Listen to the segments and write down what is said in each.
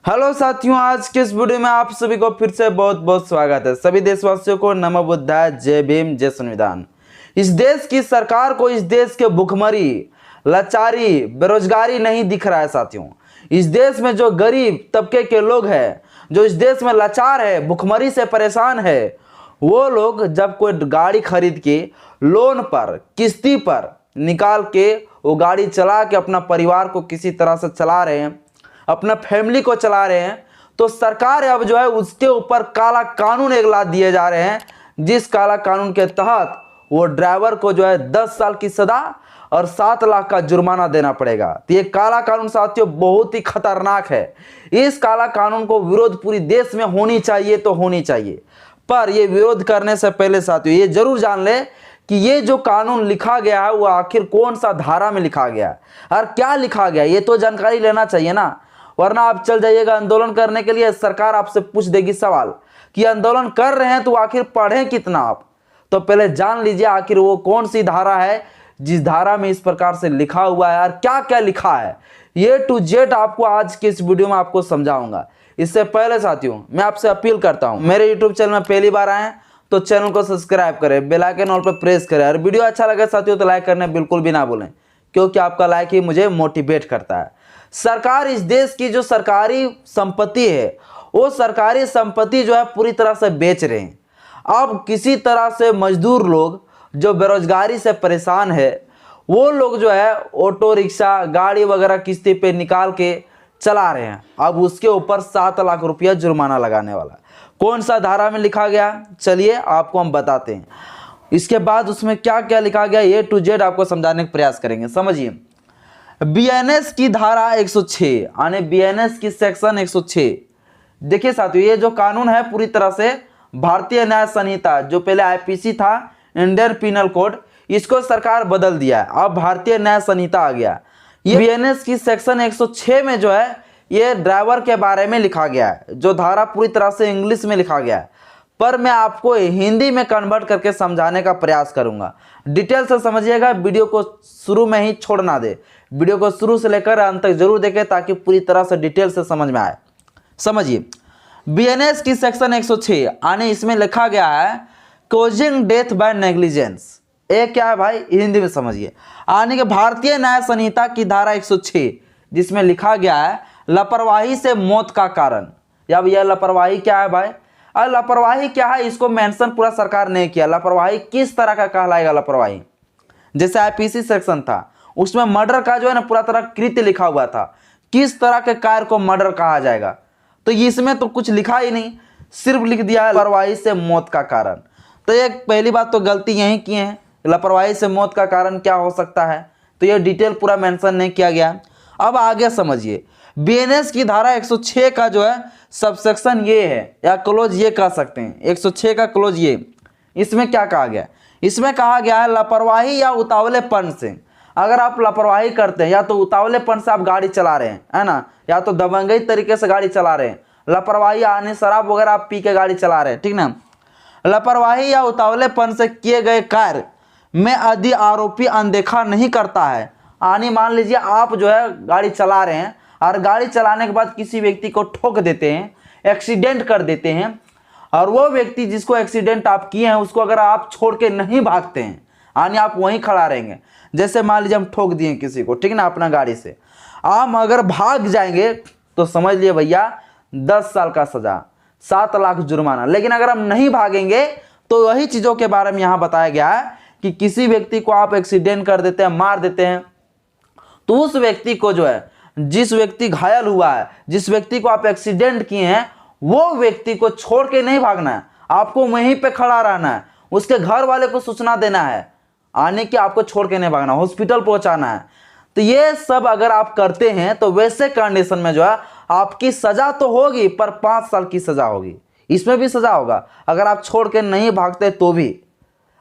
Hello साथियों, आज के इस वीडियो में आप सभी को फिर से बहुत बहुत स्वागत है। सभी देशवासियों को नमो बुद्धाय, जय भीम, जय संविधान। इस देश की सरकार को इस देश के भुखमरी, लाचारी, बेरोजगारी नहीं दिख रहा है साथियों। इस देश में जो गरीब तबके के लोग हैं, जो इस देश में लाचार है, भुखमरी से परेशान है, वो लोग जब कोई गाड़ी खरीद के लोन पर, किस्ती पर निकाल के वो गाड़ी चला के अपना परिवार को किसी तरह से चला रहे हैं, अपना फैमिली को चला रहे हैं, तो सरकार अब जो है उसके ऊपर काला कानून एक ला दिए जा रहे हैं, जिस काला कानून के तहत वो ड्राइवर को जो है 10 साल की सजा और 7 लाख का जुर्माना देना पड़ेगा। तो ये काला कानून साथियों बहुत ही खतरनाक है। इस काला कानून को विरोध पूरी देश में होनी चाहिए तो होनी चाहिए, पर ये विरोध करने से पहले साथियों ये जरूर जान ले कि ये जो कानून लिखा गया है वो आखिर कौन सा धारा में लिखा गया है और क्या लिखा गया है, ये तो जानकारी लेना चाहिए ना। वरना आप चल जाइएगा आंदोलन करने के लिए, सरकार आपसे पूछ देगी सवाल कि आंदोलन कर रहे हैं तो आखिर पढ़ें कितना आप। तो पहले जान लीजिए आखिर वो कौन सी धारा है जिस धारा में इस प्रकार से लिखा हुआ है और क्या क्या लिखा है। ये टू जेड आपको आज के इस वीडियो में आपको समझाऊंगा। इससे पहले साथियों मैं आपसे अपील करता हूं, मेरे यूट्यूब चैनल में पहली बार आए तो चैनल को सब्सक्राइब करें, बेल आइकन ऑल पर प्रेस करें और वीडियो अच्छा लगे साथियों तो लाइक करने बिल्कुल भी ना भूलें, क्योंकि आपका लाइक ही मुझे मोटिवेट करता है। सरकार इस देश की जो सरकारी संपत्ति है वो सरकारी संपत्ति जो है पूरी तरह से बेच रहे हैं। अब किसी तरह से मजदूर लोग जो बेरोजगारी से परेशान है वो लोग जो है ऑटो रिक्शा, गाड़ी वगैरह किस्ती पे निकाल के चला रहे हैं। अब उसके ऊपर 7 लाख रुपया जुर्माना लगाने वाला। कौन सा धारा में लिखा गया, चलिए आपको हम बताते हैं। इसके बाद उसमें क्या क्या लिखा गया ये टू जेड आपको समझाने का प्रयास करेंगे। समझिए, बीएनएस की धारा 106 यानी बीएनएस की सेक्शन 106। देखिए साथियों ये जो कानून है पूरी तरह से भारतीय न्याय संहिता, जो पहले आईपीसी था, इंडियन पिनल कोड, इसको सरकार बदल दिया है, अब भारतीय न्याय संहिता आ गया। ये बीएनएस की सेक्शन 106 में जो है ये ड्राइवर के बारे में लिखा गया है। जो धारा पूरी तरह से इंग्लिश में लिखा गया है, पर मैं आपको हिंदी में कन्वर्ट करके समझाने का प्रयास करूंगा। डिटेल से समझिएगा, वीडियो को शुरू में ही छोड़ ना दे, वीडियो को शुरू से लेकर अंत तक जरूर देखें ताकि पूरी तरह से डिटेल से समझ में आए। समझिए, बीएनएस की सेक्शन 106 आने इसमें लिखा गया है कॉजिंग डेथ बाय नेग्लिजेंस। एक क्या है भाई, हिंदी में समझिए। आने के भारतीय न्याय संहिता की धारा 106 जिसमें लिखा गया है लापरवाही से मौत का कारण। अब यह लापरवाही क्या है भाई, और लापरवाही क्या है इसको मेंशन पूरा सरकार ने किया। लापरवाही किस तरह का कहलाएगा लापरवाही, जैसे आईपीसी सेक्शन था उसमें मर्डर का जो है ना पूरा तरह कृत्य लिखा हुआ था, किस तरह के कार्य को मर्डर कहा जाएगा। तो इसमें तो कुछ लिखा ही नहीं, सिर्फ लिख दिया है लापरवाही से मौत का कारण। तो ये पहली बात तो गलती यही की है, लापरवाही से मौत का कारण क्या हो सकता है, तो ये डिटेल पूरा मेंशन नहीं किया गया। अब आगे समझिए, बीएनएस की धारा 106 का जो है सबसेक्शन ये है या क्लोज ये कह सकते हैं, 106 का क्लोज ये, इसमें क्या कहा गया, इसमें कहा गया है लापरवाही या उतावलेपन से, अगर आप लापरवाही करते हैं या तो उतावलेपन से आप गाड़ी चला रहे हैं, है ना, या तो दबंगई तरीके से गाड़ी चला रहे हैं, लापरवाही आने शराब वगैरह आप पी के गाड़ी चला रहे हैं, ठीक ना, लापरवाही या उतावलेपन से किए गए कार्य में यदि आरोपी अनदेखा नहीं करता है, आने मान लीजिए आप जो है गाड़ी चला रहे हैं और गाड़ी चलाने के बाद किसी व्यक्ति को ठोक देते हैं, एक्सीडेंट कर देते हैं, और वो व्यक्ति जिसको एक्सीडेंट आप किए हैं उसको अगर आप छोड़ के नहीं भागते हैं, यानी आप वहीं खड़ा रहेंगे, जैसे मान लीजिए हम ठोक दिए किसी को, ठीक ना, अपना गाड़ी से, आप अगर भाग जाएंगे तो समझ लिए भैया 10 साल का सजा, 7 लाख जुर्माना। लेकिन अगर हम नहीं भागेंगे तो वही चीज़ों के बारे में यहाँ बताया गया है कि किसी व्यक्ति को आप एक्सीडेंट कर देते हैं, मार देते हैं, तो उस व्यक्ति को जो है, जिस व्यक्ति घायल हुआ है, जिस व्यक्ति को आप एक्सीडेंट किए हैं, वो व्यक्ति को छोड़ के नहीं भागना है, आपको वहीं पे खड़ा रहना है, उसके घर वाले को सूचना देना है, आने की आपको छोड़ के नहीं भागना, हॉस्पिटल पहुंचाना है। तो ये सब अगर आप करते हैं तो वैसे कंडीशन में जो है आपकी सजा तो होगी, पर 5 साल की सजा होगी, इसमें भी सजा होगा। अगर आप छोड़ के नहीं भागते तो भी,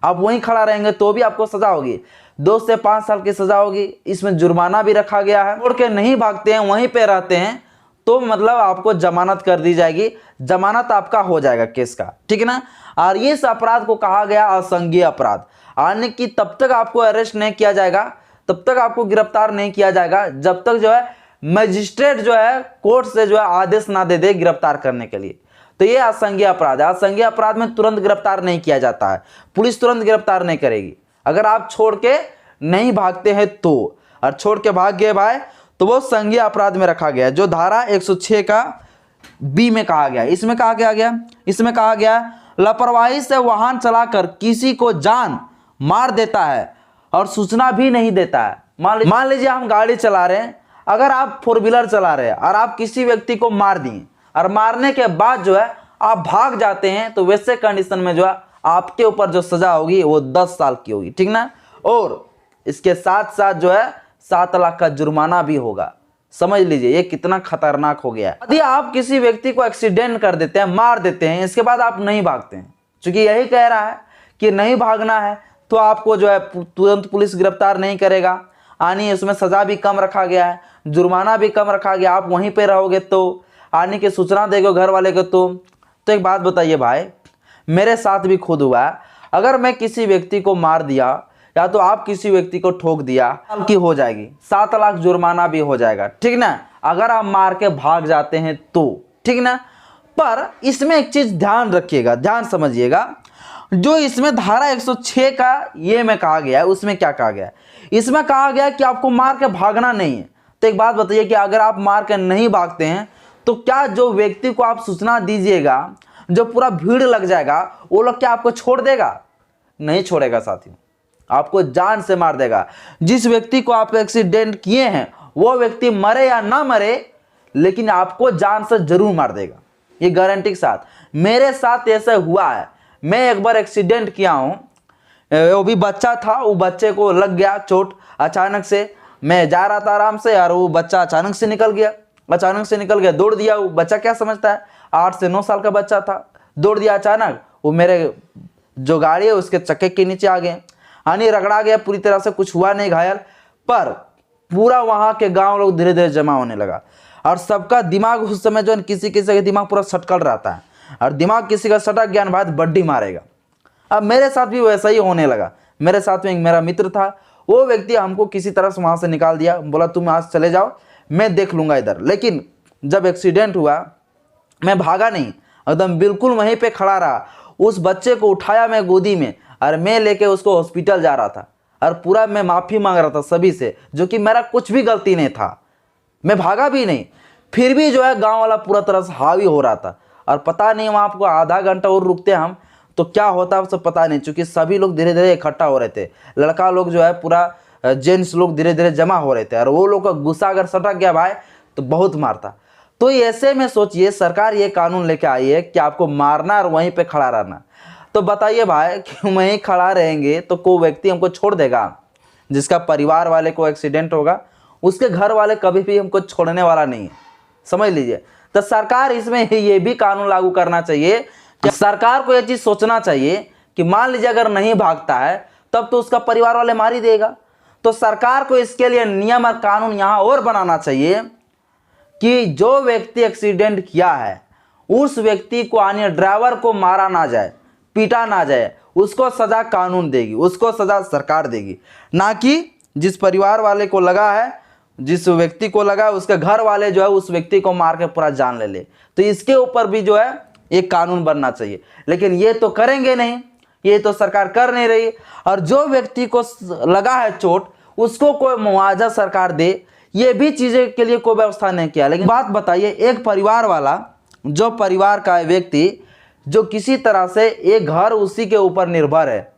आप वहीं खड़ा रहेंगे तो भी आपको सजा होगी, 2 से 5 साल की सजा होगी। इसमें जुर्माना भी रखा गया है। छोड़ के नहीं भागते हैं, वहीं पे रहते हैं, तो मतलब आपको जमानत कर दी जाएगी, जमानत आपका हो जाएगा केस का, ठीक है ना। और इस अपराध को कहा गया असंज्ञेय अपराध, यानी कि तब तक आपको अरेस्ट नहीं किया जाएगा, तब तक आपको गिरफ्तार नहीं किया जाएगा जब तक जो है मजिस्ट्रेट जो है कोर्ट से जो है आदेश ना दे दे गिरफ्तार करने के लिए, तो ये असंज्ञेय अपराध है। असंज्ञेय अपराध में तुरंत गिरफ्तार नहीं किया जाता है, पुलिस तुरंत गिरफ्तार नहीं करेगी। अगर आप छोड़ के नहीं भागते हैं तो, और छोड़ के भाग गए भाई तो वो संज्ञेय अपराध में रखा गया है, जो धारा 106 का बी में कहा गया। इसमें कहा गया इसमें कहा गया लापरवाही से वाहन चलाकर किसी को जान मार देता है और सूचना भी नहीं देता है। मान लीजिए हम गाड़ी चला रहे हैं, अगर आप 4 व्हीलर चला रहे हैं और आप किसी व्यक्ति को मार दिए और मारने के बाद जो है आप भाग जाते हैं, तो वैसे कंडीशन में जो है आपके ऊपर जो सजा होगी वो 10 साल की होगी, ठीक ना। और इसके साथ साथ जो है 7 लाख का जुर्माना भी होगा। समझ लीजिए ये कितना खतरनाक हो गया है। यदि आप किसी व्यक्ति को एक्सीडेंट कर देते हैं, मार देते हैं, इसके बाद आप नहीं भागते हैं, क्योंकि यही कह रहा है कि नहीं भागना है, तो आपको जो है तुरंत पुलिस गिरफ्तार नहीं करेगा। आनी उसमें सजा भी कम रखा गया है, जुर्माना भी कम रखा गया। आप वहीं पे रहोगे तो आने की सूचना देगा घर वाले को। तो एक बात बताइए भाई, मेरे साथ भी खुद हुआ है। अगर मैं किसी व्यक्ति को मार दिया या तो आप किसी व्यक्ति को ठोक दिया, की हो जाएगी, 7 लाख जुर्माना भी हो जाएगा, ठीक ना, अगर आप मार के भाग जाते हैं तो, ठीक ना। पर इसमें एक चीज ध्यान रखिएगा, ध्यान समझिएगा, जो इसमें धारा 106 का ये में कहा गया है, उसमें क्या कहा गया है? इसमें कहा गया है कि आपको मार के भागना नहीं है। तो एक बात बताइए कि अगर आप मार के नहीं भागते हैं तो क्या जो व्यक्ति को आप सूचना दीजिएगा, जो पूरा भीड़ लग जाएगा, वो लोग क्या आपको छोड़ देगा? नहीं छोड़ेगा साथियों, आपको जान से मार देगा। जिस व्यक्ति को आप एक्सीडेंट किए हैं वो व्यक्ति मरे या ना मरे, लेकिन आपको जान से जरूर मार देगा, ये गारंटी के साथ। मेरे साथ ऐसा हुआ है। मैं एक बार एक्सीडेंट किया हूँ, वो भी बच्चा था, वो बच्चे को लग गया चोट अचानक से। मैं जा रहा था आराम से यार, वो बच्चा अचानक से निकल गया, दौड़ दिया। वो बच्चा क्या समझता है, 8 से 9 साल का बच्चा था, दौड़ दिया अचानक। वो मेरे जो गाड़ी है उसके चक्के के नीचे आ गए, हानि रगड़ा गया, पूरी तरह से कुछ हुआ नहीं घायल, पर पूरा वहां के गांव लोग धीरे धीरे जमा होने लगा। और सबका दिमाग उस समय जो किसी किसी का दिमाग पूरा सटकल रहता है, और दिमाग किसी का सटक गया बाद बड्डी मारेगा। अब मेरे साथ भी वैसा ही होने लगा। मेरे साथ में एक मेरा मित्र था, वो व्यक्ति हमको किसी तरह से वहां से निकाल दिया, बोला तुम आज चले जाओ, मैं देख लूंगा इधर। लेकिन जब एक्सीडेंट हुआ मैं भागा नहीं, एकदम बिल्कुल वहीं पे खड़ा रहा। उस बच्चे को उठाया मैं गोदी में और मैं लेके उसको हॉस्पिटल जा रहा था, और पूरा मैं माफ़ी मांग रहा था सभी से, जो कि मेरा कुछ भी गलती नहीं था, मैं भागा भी नहीं। फिर भी जो है गांव वाला पूरा तरह से हावी हो रहा था। और पता नहीं वहाँ आपको आधा घंटा और रुकते हम तो क्या होता है सब पता नहीं, क्योंकि सभी लोग धीरे धीरे इकट्ठा हो रहे थे। लड़का लोग जो है पूरा जेंट्स लोग धीरे धीरे जमा हो रहे थे, और वो लोग का गुस्सा अगर सटक गया भाई तो बहुत मारता। तो ऐसे में सोचिए सरकार ये कानून लेके आई है कि आपको मारना और वहीं पे खड़ा रहना। तो बताइए भाई कि वहीं खड़ा रहेंगे तो कोई व्यक्ति हमको छोड़ देगा? जिसका परिवार वाले को एक्सीडेंट होगा उसके घर वाले कभी भी हमको छोड़ने वाला नहीं है, समझ लीजिए। तो सरकार इसमें ये भी कानून लागू करना चाहिए कि सरकार को ये चीज सोचना चाहिए कि मान लीजिए अगर नहीं भागता है तब तो उसका परिवार वाले मार ही देगा। तो सरकार को इसके लिए नियम और कानून यहाँ और बनाना चाहिए कि जो व्यक्ति एक्सीडेंट किया है उस व्यक्ति को अन्य ड्राइवर को मारा ना जाए, पीटा ना जाए, उसको सजा कानून देगी, उसको सजा सरकार देगी, ना कि जिस परिवार वाले को लगा है, जिस व्यक्ति को लगा है उसके घर वाले जो है उस व्यक्ति को मार के पूरा जान ले ले। तो इसके ऊपर भी जो है एक कानून बनना चाहिए। लेकिन ये तो करेंगे नहीं, ये तो सरकार कर नहीं रही। और जो व्यक्ति को लगा है चोट उसको कोई मुआवजा सरकार दे, ये भी चीजें के लिए कोई व्यवस्था नहीं किया। लेकिन बात बताइए, एक परिवार वाला, जो परिवार का व्यक्ति जो किसी तरह से एक घर उसी के ऊपर निर्भर है,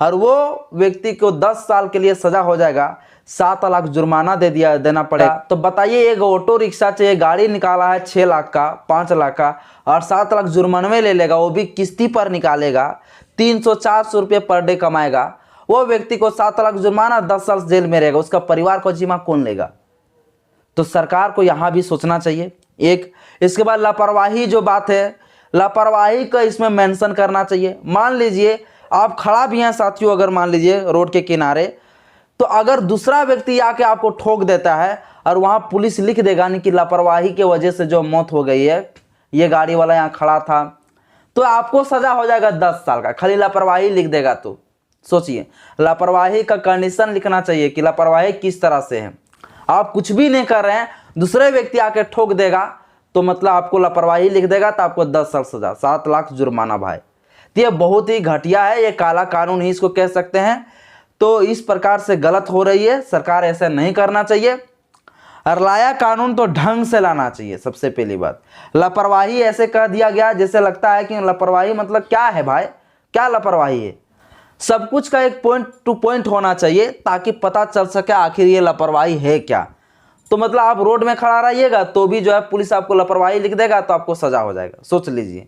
और वो व्यक्ति को 10 साल के लिए सजा हो जाएगा, 7 लाख जुर्माना देना पड़ेगा। तो बताइए एक ऑटो रिक्शा से गाड़ी निकाला है 6 लाख का, 5 लाख का, और 7 लाख जुर्माने ले लेगा, वो भी किस्ती पर निकालेगा, 300-400 रुपये पर डे कमाएगा। वो व्यक्ति को 7 लाख जुर्माना, 10 साल जेल में रहेगा, उसका परिवार को जिम्मा कौन लेगा? तो सरकार को यहाँ भी सोचना चाहिए। एक इसके बाद लापरवाही जो बात है, लापरवाही का इसमें मेंशन करना चाहिए। मान लीजिए आप खड़ा भी हैं साथियों, अगर मान लीजिए रोड के किनारे, तो अगर दूसरा व्यक्ति आके आपको ठोक देता है और वहां पुलिस लिख देगा नहीं कि लापरवाही के वजह से जो मौत हो गई है, ये गाड़ी वाला यहाँ खड़ा था, तो आपको सजा हो जाएगा 10 साल का, खाली लापरवाही लिख देगा। तो सोचिए, लापरवाही का कंडीशन लिखना चाहिए कि लापरवाही किस तरह से है। आप कुछ भी नहीं कर रहे हैं, दूसरे व्यक्ति आके ठोक देगा तो मतलब आपको लापरवाही लिख देगा तो आपको 10 साल सजा, 7 लाख जुर्माना भाई। तो ये बहुत ही घटिया है, ये काला कानून ही इसको कह सकते हैं। तो इस प्रकार से गलत हो रही है, सरकार ऐसा नहीं करना चाहिए। और लाया कानून तो ढंग से लाना चाहिए। सबसे पहली बात, लापरवाही ऐसे कह दिया गया जैसे लगता है कि लापरवाही मतलब क्या है भाई, क्या लापरवाही है। सब कुछ का एक पॉइंट टू पॉइंट होना चाहिए ताकि पता चल सके आखिर ये लापरवाही है क्या। तो मतलब आप रोड में खड़ा रहिएगा तो भी जो है पुलिस आपको लापरवाही लिख देगा तो आपको सजा हो जाएगा, सोच लीजिए।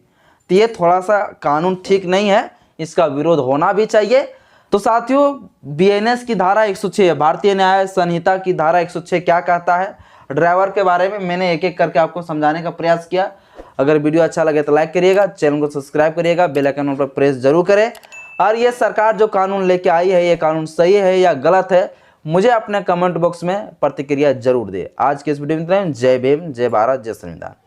तो ये थोड़ा सा कानून ठीक नहीं है, इसका विरोध होना भी चाहिए। तो साथियों, बीएनएस की धारा 106, भारतीय न्याय संहिता की धारा 106 क्या कहता है ड्राइवर के बारे में, मैंने एक एक करके आपको समझाने का प्रयास किया। अगर वीडियो अच्छा लगे तो लाइक करिएगा, चैनल को सब्सक्राइब करिएगा, बेल आइकन पर प्रेस जरूर करें। और ये सरकार जो कानून लेके आई है, ये कानून सही है या गलत है, मुझे अपने कमेंट बॉक्स में प्रतिक्रिया जरूर दे। आज के इस वीडियो में जय भीम, जय भारत, जय संविधान।